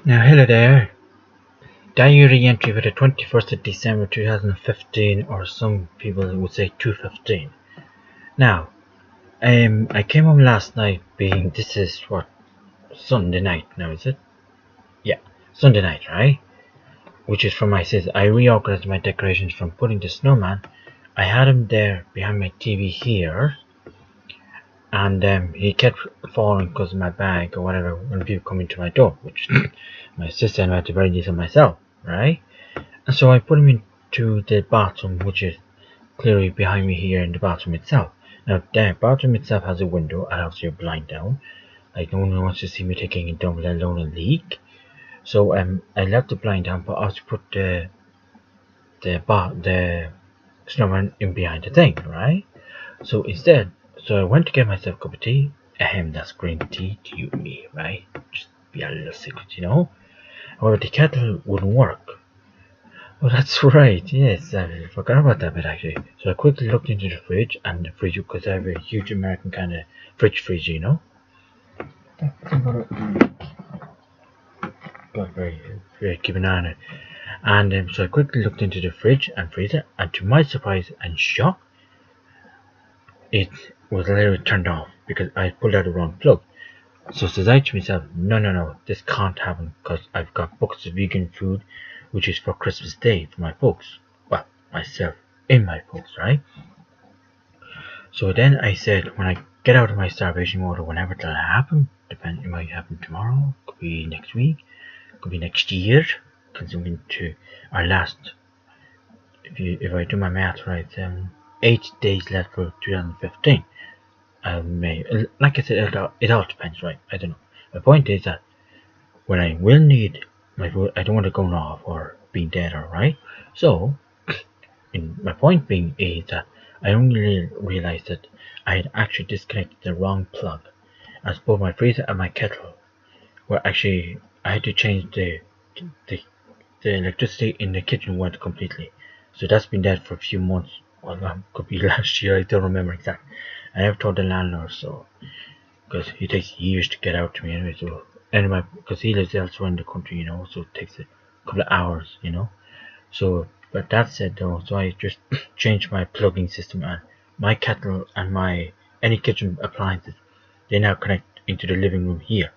Now hello there. Diary entry for the 21st of December 2015, or some people would say 215. Now, I came home last night being, this is what, Sunday night now, is it? Yeah, Sunday night, right? Which is from my sister. I reorganized my decorations from putting the snowman. I had him there behind my TV here, and he kept falling because of my bag or whatever when people come into my door, which my sister and I had to bury this on myself, right? And so I put him into the bathroom, which is clearly behind me here in the bathroom itself. Now the bathroom itself has a window and obviously a blind down. Like no one wants to see me taking a dump, let alone a leak. So I left the blind down, but I also put the snowman in behind the thing, right? So I went to get myself a cup of tea. That's green tea to you and me, right? Just be a little secret, you know. However, the kettle wouldn't work. Oh, that's right. Yes, I forgot about that bit actually. So I quickly looked into the fridge, and the fridge, because I have a huge American kind of fridge, you know. Got very keep an eye on it. And so I quickly looked into the fridge and freezer, and to my surprise and shock, it was literally turned off because I pulled out the wrong plug. So says I to myself, no, this can't happen because I've got buckets of vegan food, which is for Christmas Day for my folks. Well, myself in my folks, right? So then I said, when I get out of my starvation mode, or whenever that'll happen, depending, it might happen tomorrow, could be next week, could be next year, consuming to our last, if I do my math right, 8 days left for 2015. Like I said, it all depends, right? I don't know. The point is that when I will need my food, I don't want it going off or being dead, alright? So, my point being is that I only realized that I had actually disconnected the wrong plug, as both my freezer and my kettle were actually, I had to change the electricity in the kitchen went completely. So that's been dead for a few months. Well, could be last year, I don't remember exactly. I never told the landlord, so, because he takes years to get out to me anyway, so, anyway, because he lives elsewhere in the country, you know, so it takes a couple of hours, you know. So, but that said though, so I just changed my plugging system, and my kettle and any kitchen appliances, they now connect into the living room here,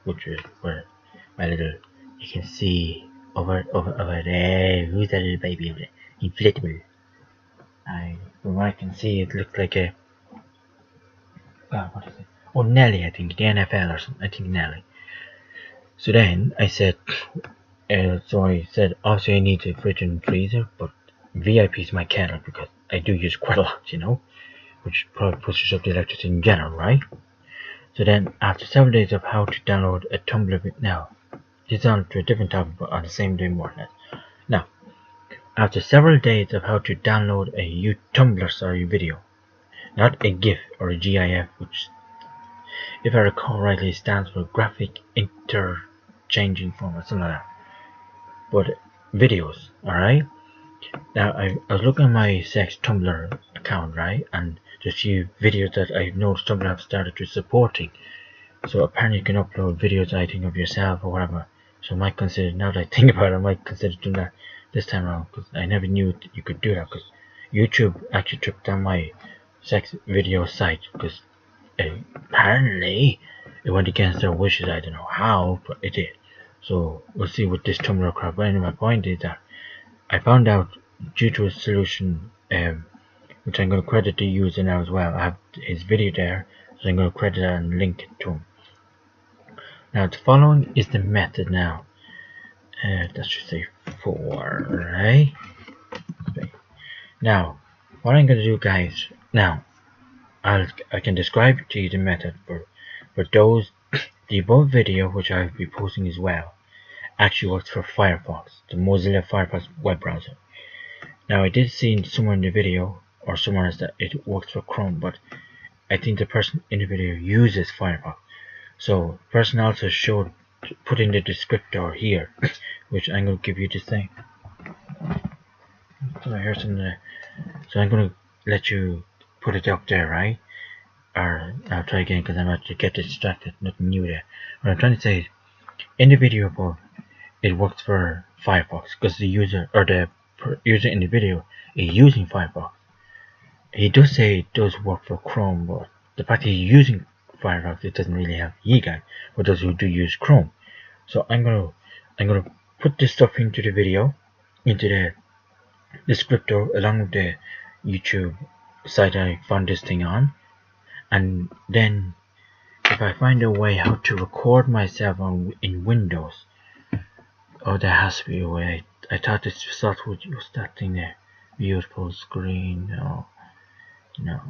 which is where my little, you can see over there, who's that little baby over there? Inflatable. From what I can see, it looks like a, what is it? Oh, Nelly, I think, the NFL or something. I think Nelly. So then I said, obviously I need a fridge and freezer, but VIP is my kettle because I do use quite a lot, you know, which probably pushes up the electricity in general, right? So then, after several days of how to download a Tumblr, now, this is on to a different topic, but on the same day more or less. Now, after several days of how to download a Tumblr video, not a GIF or a GIF, which, if I recall rightly, stands for Graphic Interchanging Format, something like that. But videos, alright? Now, I was looking at my sex Tumblr account, right? And there's a few videos that I noticed Tumblr have started to supporting. So apparently you can upload videos, I think, of yourself or whatever. So I might consider, now that I think about it, I might consider doing that this time around, because I never knew you could do that, because YouTube actually took down my sex video site, because apparently it went against their wishes. I don't know how, but it did. So we'll see with this Tumblr crap. But anyway, my point is that I found out, due to a solution, which I'm going to credit the user now as well. I have his video there, so I'm going to credit and link it to him. Now the following is the method now. Let's just say 4, right? Now, what I'm going to do, guys, now, I can describe to you the method for those. The above video, which I will be posting as well, actually works for Firefox, the Mozilla Firefox web browser. Now, I did see somewhere in the video, or somewhere else, that it works for Chrome, but I think the person in the video uses Firefox. So, the person also showed, put in the descriptor here, which I'm going to give you this thing. So here's something. So I'm going to let you put it up there, right? Or I'll try again because I'm about to get distracted. Nothing new there. What I'm trying to say is, in the video above, it works for Firefox because the user or the user in the video is using Firefox. He does say it does work for Chrome, but the fact he's using Firefox, it doesn't really have eGuide for those who do use Chrome. So I'm gonna put this stuff into the video, into the descriptor along with the YouTube site I found this thing on, and then if I find a way how to record myself in Windows, oh, there has to be a way. I thought this software was that thing there, beautiful screen. No,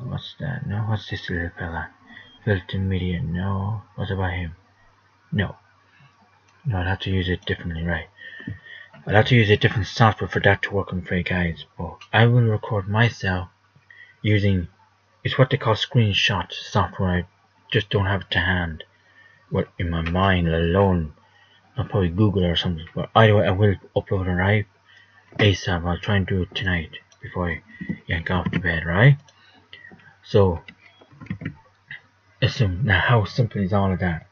what's that? No, what's this little fella? Filter media. No, what about him? No, I'll have to use it differently, right? I'll have to use a different software for that to work, I'm afraid, guys. But I will record myself using, it's what they call screenshot software. I just don't have it to hand, what in my mind alone. I'll probably Google it or something. But either way, I will upload it, right? ASAP. I'll try and do it tonight before I yank off to bed, right? So, assume now how simple is all of that?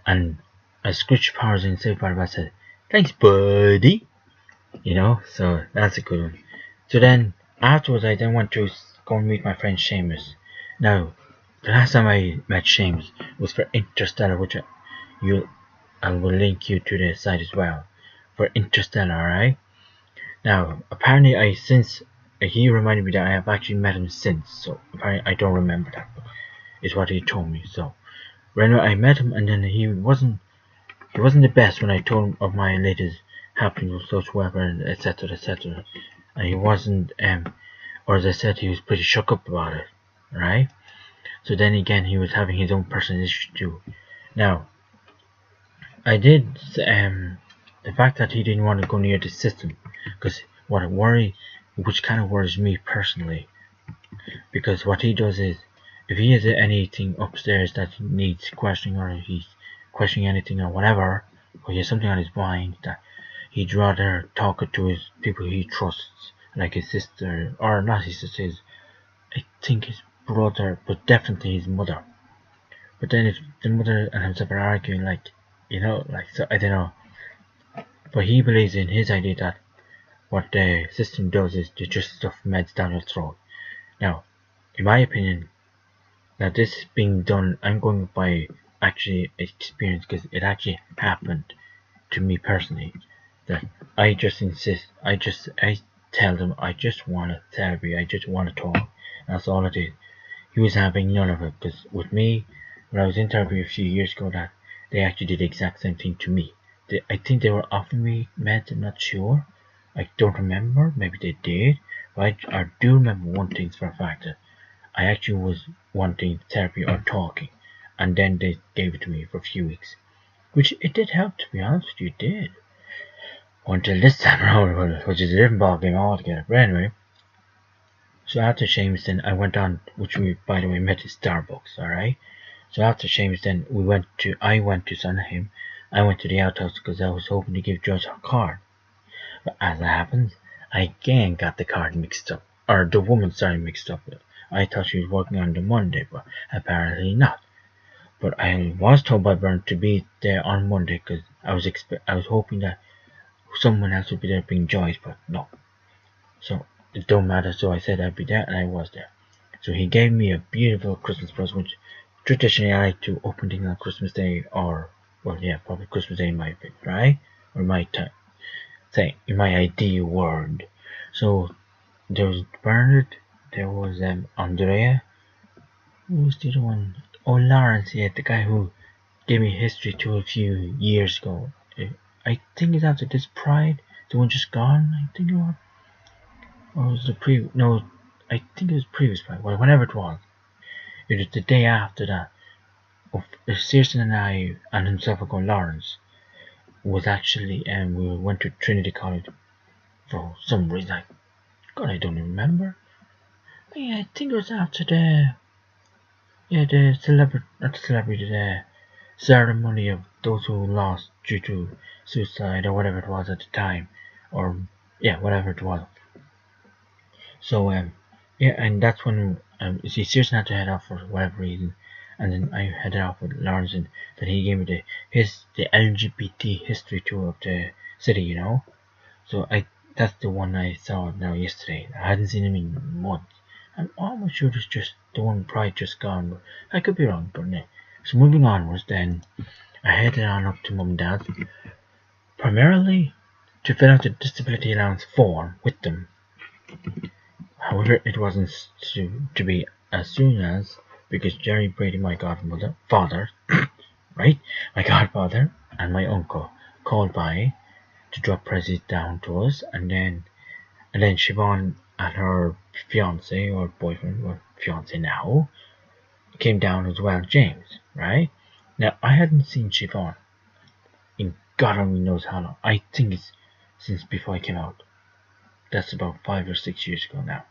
And as Scritch Powers in Save Firefox, I said, thanks, buddy. You know, so that's a good one. So then afterwards, I then went to go and meet my friend Seamus. Now, the last time I met Seamus was for Interstellar, which I will link you to the site as well for Interstellar. Alright. Now, apparently, since he reminded me that I have actually met him since, so apparently I don't remember that. Is what he told me. So, right now I met him, and then he wasn't the best when I told him of my latest happening with social welfare, etc., etc. And he wasn't, or as I said, he was pretty shook up about it, right? So then again, he was having his own personal issue too. Now, I did, the fact that he didn't want to go near the system, because which kind of worries me personally, because what he does is, if he has anything upstairs that needs questioning, or he's questioning anything or whatever, or he has something on his mind that he'd rather talk it to his people he trusts, like his sister, or not his sister, I think his brother, but definitely his mother. But then if the mother and himself are arguing, so I don't know. But he believes in his idea that what the system does is to just stuff meds down your throat. Now, in my opinion, now this being done, I'm going by actually experience, because it actually happened to me personally. That I just insist, I tell them I just want a therapy, I just want to talk. That's all it is. He was having none of it, because with me, when I was in therapy a few years ago, that they actually did the exact same thing to me. I think they were offering me meds, I'm not sure. I don't remember, maybe they did. But I do remember one thing for a fact, that I actually was wanting therapy or talking, and then they gave it to me for a few weeks. Which it did help, to be honest with you, it did. Until this time around, which is a different ballgame altogether. But anyway, so after Seamus, then I went on, which we, by the way, met at Starbucks, alright? So after Seamus, then I went to Sondheim. I went to the outhouse because I was hoping to give Joyce her card. But as it happens, I again got the card mixed up, or the woman mixed up. I thought she was working on the Monday, but apparently not. But I was told by Bern to be there on Monday, because I was hoping that someone else would be there bring Joyce, but no. So it don't matter, so I said I'd be there, and I was there. So he gave me a beautiful Christmas present, which traditionally I like to open things on Christmas Day, or, well, yeah, probably Christmas Day in my opinion, right? Or my say, in my ideal world. So there was Bernard, there was Andrea, who was the other one? Oh, Lawrence, yeah, the guy who gave me history to a few years ago. I think it's after this Pride, the one just gone, I think it was. Or was the no, I think it was previous Pride, well, whenever it was. It was the day after that. Searson and I and himself were going, Lawrence was actually, we went to Trinity College for some reason. God, I don't remember. But yeah, I think it was after the ceremony of those who lost due to suicide or whatever it was at the time, or yeah, whatever it was. So yeah, and that's when see, Searson had to head off for whatever reason, and then I headed off with Lawrence, and then he gave me the LGBT history tour of the city, you know. So that's the one I saw now yesterday. I hadn't seen him in months. I'm almost sure it's just the one prior just gone, but I could be wrong, but no. So moving onwards then, I headed on up to Mum and Dad's, primarily to fill out the disability allowance form with them. However, it wasn't to be as soon as, because Jerry Brady, my father, right? My godfather and my uncle called by to drop presents down to us, and then Siobhan and her fiance or boyfriend, or fiance now, came down as well, James, right? Now, I hadn't seen Siobhan in God only knows how long. I think it's since before I came out. That's about 5 or 6 years ago now.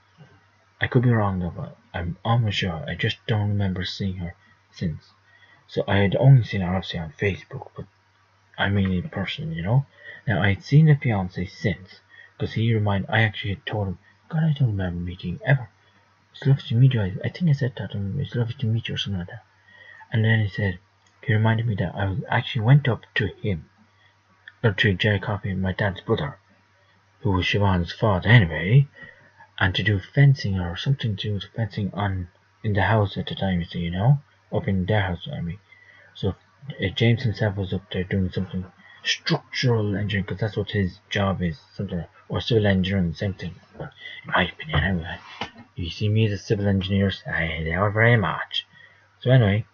I could be wrong though, but I'm almost sure. I just don't remember seeing her since. So I had only seen her obviously on Facebook, but I mean in person, you know. Now I had seen the fiance since, because I actually had told him, God, I don't remember meeting you ever. It's lovely to meet you. I think I said that to him. It's lovely to meet you or something like that. And then he reminded me that I actually went up to him, or to Jerry Coffey, my dad's brother, who was Siobhan's father anyway, and to do fencing or something to do with fencing in the house at the time, you know, up in their house, I mean. So James himself was up there doing something structural engineering, because that's what his job is, something, or civil engineering, same thing. But in my opinion, anyway, you see me as a civil engineer, I doubt very much. So anyway,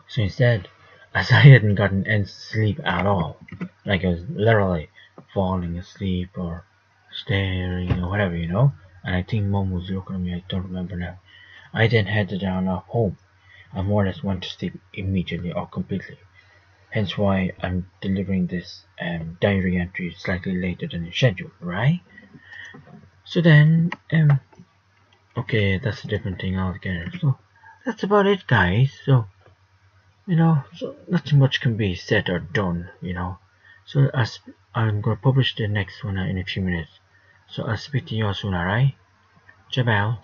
so instead, as I hadn't gotten any sleep at all, like I was literally falling asleep or staring or whatever, you know, and I think Mum was looking at me, I don't remember now. I then headed down off home and more or less went to sleep immediately or completely. Hence why I'm delivering this diary entry slightly later than scheduled, right? So then, okay, that's a different thing altogether. So that's about it, guys. So, you know, so not too much can be said or done, you know. So I'm going to publish the next one in a few minutes. So I'll speak to you all soon, alright? Jabal.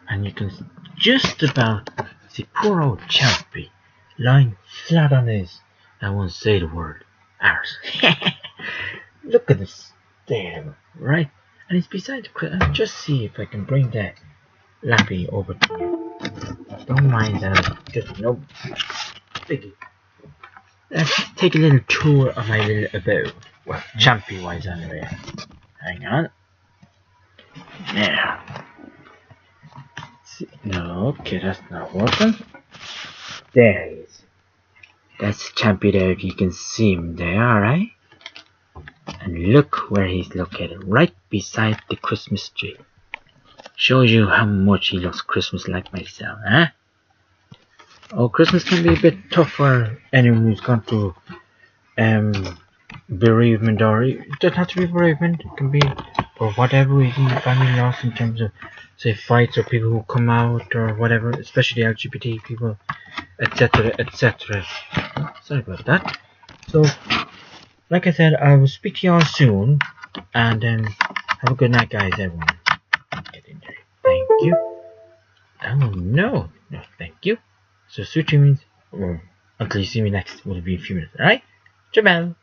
And you can just about see poor old Chappie lying flat on his, I won't say the word, arse. Look at this state of him, right? And he's beside the crib. I'll just see if I can bring that lappy over to you. Don't mind that, just no biggie. Let's take a little tour of my little abode. Well, Champy wise anyway. Hang on. Now. No, okay, that's not working. There he is. That's Champy there, if you can see him there, alright? And look where he's located, right beside the Christmas tree. Shows you how much he loves Christmas like myself, huh? Oh, Christmas can be a bit tough for anyone who's gone through bereavement, or it doesn't have to be bereavement, it can be for whatever reason, family loss in terms of, say, fights or people who come out or whatever, especially LGBT people, etc, etc. Sorry about that. So, like I said, I will speak to y'all soon, and then have a good night, guys, everyone. Get in there. Thank you. Oh, no, thank you. So, sushi means, until you see me next, will be a few minutes, alright? Jamal.